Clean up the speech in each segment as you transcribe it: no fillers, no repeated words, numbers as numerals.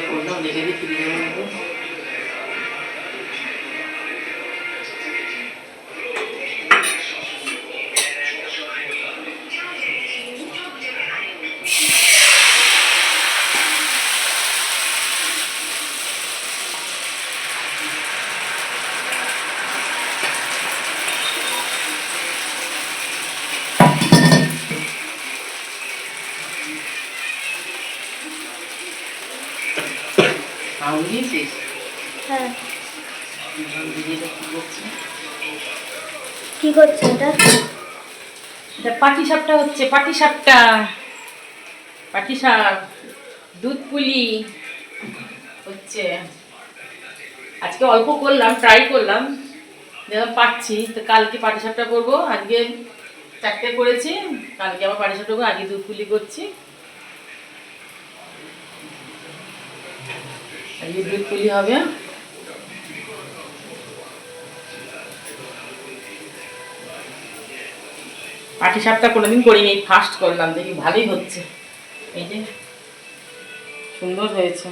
করলাম রেখে দিই ফ্রিজের মধ্যে। হ্যাঁ, কি করছে এটা? এটা পাটিসাপটা হচ্ছে, পাটিসাপটা, পাটিসাপ, দুধ পুলি হচ্ছে। আজকে অল্প করলাম, ট্রাই করলাম, দেখলাম পাচ্ছি তো কালকে পাটিসাপটা করবো। আজকে 4টে করেছি, কালকে আবার পাটিসাপটা করবো। আজকে দুধ পুলি করছি, আজকে দুধ পুলি হবে। পাটিসাপটা কোনোদিন করিনি, ফার্স্ট করলাম, দেখি ভালোই হচ্ছে। এই যে সুন্দর হয়েছে।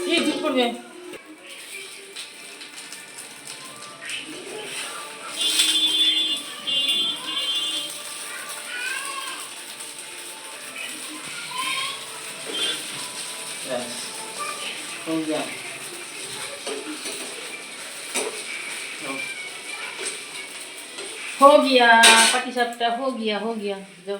কি দুধ পড়বে? हो गया हो गया, पाटीसापटा हो गया, जाओ।